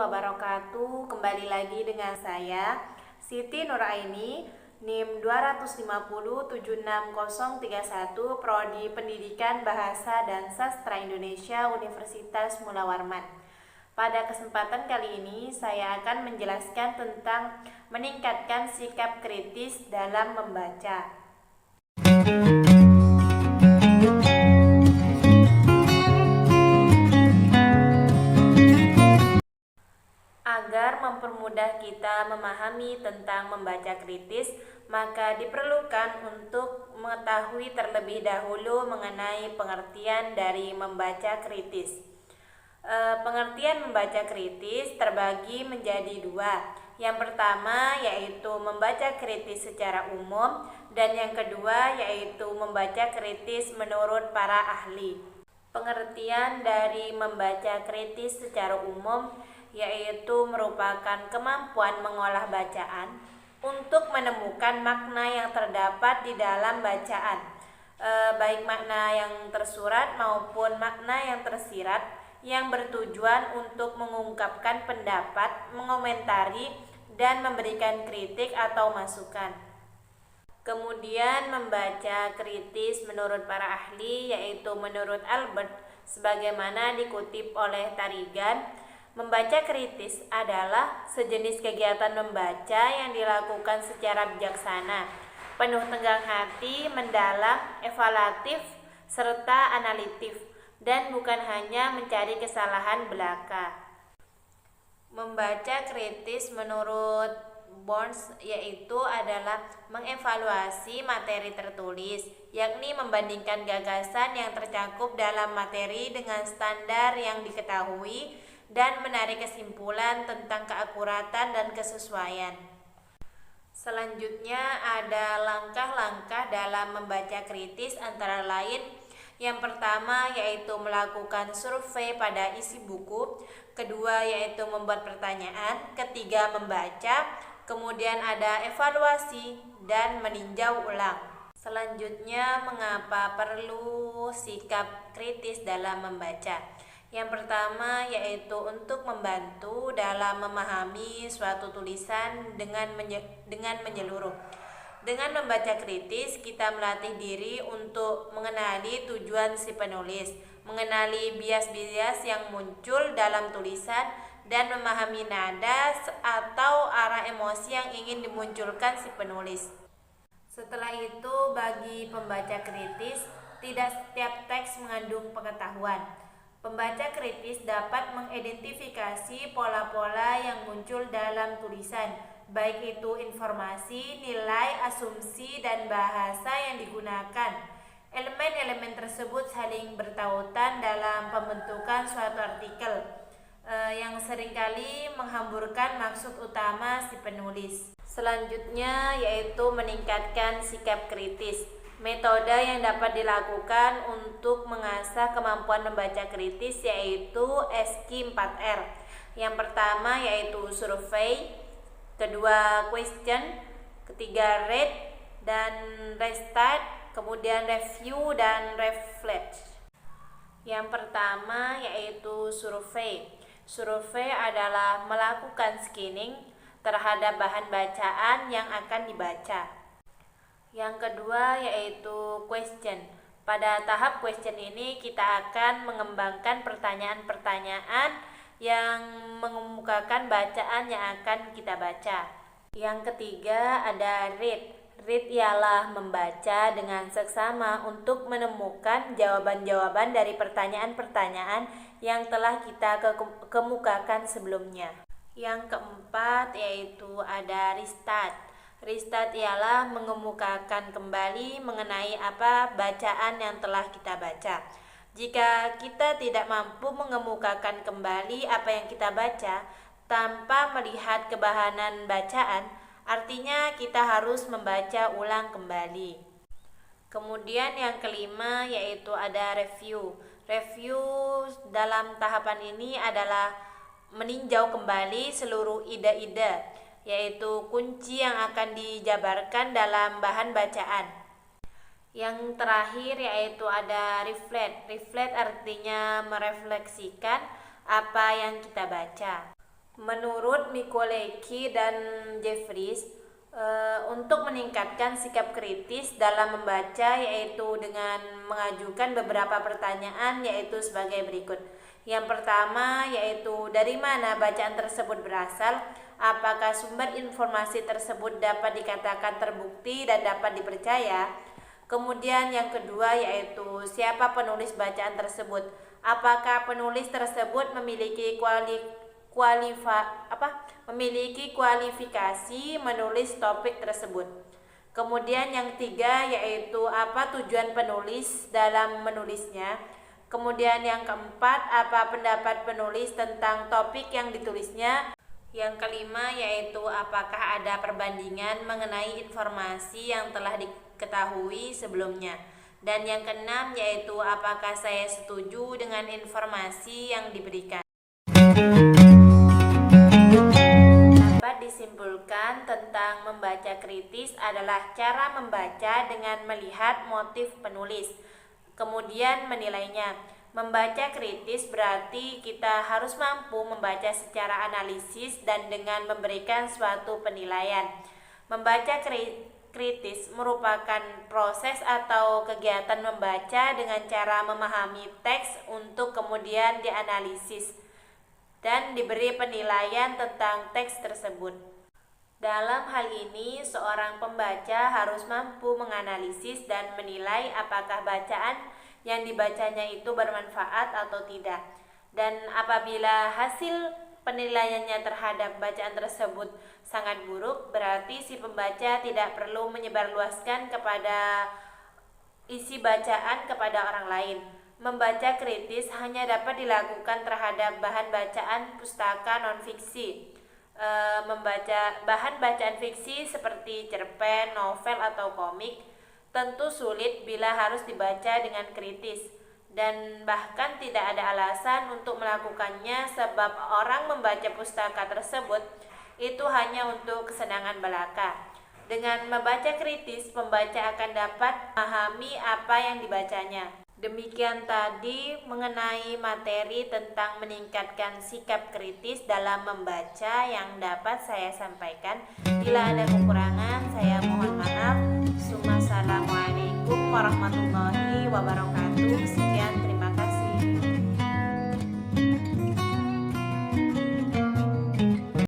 wabarakatuh. Kembali lagi dengan saya Siti Nuraini, NIM 250763031, Prodi Pendidikan Bahasa dan Sastra Indonesia, Universitas Mula Warman. Pada kesempatan kali ini saya akan menjelaskan tentang meningkatkan sikap kritis dalam membaca. Agar mempermudah kita memahami tentang membaca kritis, maka diperlukan untuk mengetahui terlebih dahulu mengenai pengertian dari membaca kritis. Pengertian membaca kritis terbagi menjadi dua. Yang pertama yaitu membaca kritis secara umum, dan yang kedua yaitu membaca kritis menurut para ahli. Pengertian dari membaca kritis secara umum yaitu merupakan kemampuan mengolah bacaan untuk menemukan makna yang terdapat di dalam bacaan, baik makna yang tersurat maupun makna yang tersirat, yang bertujuan untuk mengungkapkan pendapat, mengomentari, dan memberikan kritik atau masukan. Kemudian membaca kritis menurut para ahli yaitu menurut Albert, sebagaimana dikutip oleh Tarigan, membaca kritis adalah sejenis kegiatan membaca yang dilakukan secara bijaksana, penuh tenggang hati, mendalam, evaluatif, serta analitif, dan bukan hanya mencari kesalahan belaka. Membaca kritis menurut Burns yaitu adalah mengevaluasi materi tertulis, yakni membandingkan gagasan yang tercakup dalam materi dengan standar yang diketahui dan menarik kesimpulan tentang keakuratan dan kesesuaian. Selanjutnya ada langkah-langkah dalam membaca kritis, antara lain yang pertama yaitu melakukan survei pada isi buku, kedua yaitu membuat pertanyaan, ketiga membaca, kemudian ada evaluasi dan meninjau ulang. Selanjutnya, mengapa perlu sikap kritis dalam membaca? Yang pertama yaitu untuk membantu dalam memahami suatu tulisan dengan menyeluruh. Dengan membaca kritis, kita melatih diri untuk mengenali tujuan si penulis, mengenali bias-bias yang muncul dalam tulisan, dan memahami nada atau arah emosi yang ingin dimunculkan si penulis. Setelah itu, bagi pembaca kritis, tidak setiap teks mengandung pengetahuan. Pembaca kritis dapat mengidentifikasi pola-pola yang muncul dalam tulisan, baik itu informasi, nilai, asumsi, dan bahasa yang digunakan. Elemen-elemen tersebut saling bertautan dalam pembentukan suatu artikel, yang seringkali menghamburkan maksud utama si penulis. Selanjutnya yaitu meningkatkan sikap kritis. Metode yang dapat dilakukan untuk mengasah kemampuan membaca kritis yaitu SQ4R. Yang pertama yaitu survei, kedua question, ketiga read dan restart, kemudian review dan reflect. Yang pertama yaitu survei. Survei adalah melakukan scanning terhadap bahan bacaan yang akan dibaca. Yang kedua yaitu question. Pada tahap question ini kita akan mengembangkan pertanyaan-pertanyaan yang mengemukakan bacaan yang akan kita baca. Yang ketiga ada read. Read ialah membaca dengan seksama untuk menemukan jawaban-jawaban dari pertanyaan-pertanyaan yang telah kita kemukakan sebelumnya. Yang keempat yaitu ada restart. Restart ialah mengemukakan kembali mengenai apa bacaan yang telah kita baca. Jika kita tidak mampu mengemukakan kembali apa yang kita baca tanpa melihat kebahanan bacaan, artinya kita harus membaca ulang kembali. Kemudian yang kelima yaitu ada review. Review dalam tahapan ini adalah meninjau kembali seluruh ide-ide, yaitu kunci yang akan dijabarkan dalam bahan bacaan. Yang terakhir yaitu ada reflect. Reflect artinya merefleksikan apa yang kita baca. Menurut Mikoleki dan Jeffries, untuk meningkatkan sikap kritis dalam membaca yaitu dengan mengajukan beberapa pertanyaan yaitu sebagai berikut. Yang pertama yaitu dari mana bacaan tersebut berasal, apakah sumber informasi tersebut dapat dikatakan terbukti dan dapat dipercaya. Kemudian yang kedua yaitu siapa penulis bacaan tersebut, apakah penulis tersebut memiliki kualifikasi menulis topik tersebut. Kemudian yang ketiga yaitu apa tujuan penulis dalam menulisnya. Kemudian yang keempat, apa pendapat penulis tentang topik yang ditulisnya. Yang kelima yaitu apakah ada perbandingan mengenai informasi yang telah diketahui sebelumnya. Dan yang keenam yaitu apakah saya setuju dengan informasi yang diberikan. Dapat disimpulkan tentang membaca kritis adalah cara membaca dengan melihat motif penulis, kemudian menilainya. Membaca kritis berarti kita harus mampu membaca secara analisis dan dengan memberikan suatu penilaian. Membaca kritis merupakan proses atau kegiatan membaca dengan cara memahami teks untuk kemudian dianalisis dan diberi penilaian tentang teks tersebut. Dalam hal ini, seorang pembaca harus mampu menganalisis dan menilai apakah bacaan yang dibacanya itu bermanfaat atau tidak. Dan apabila hasil penilaiannya terhadap bacaan tersebut sangat buruk, berarti si pembaca tidak perlu menyebarluaskan kepada isi bacaan kepada orang lain. Membaca kritis hanya dapat dilakukan terhadap bahan bacaan pustaka non-fiksi. Membaca bahan bacaan fiksi seperti cerpen, novel, atau komik tentu sulit bila harus dibaca dengan kritis, dan bahkan tidak ada alasan untuk melakukannya sebab orang membaca pustaka tersebut itu hanya untuk kesenangan belaka. Dengan membaca kritis, pembaca akan dapat memahami apa yang dibacanya. Demikian tadi mengenai materi tentang meningkatkan sikap kritis dalam membaca yang dapat saya sampaikan. Bila ada kekurangan, saya mohon maaf. Assalamualaikum warahmatullahi wabarakatuh. Sekian.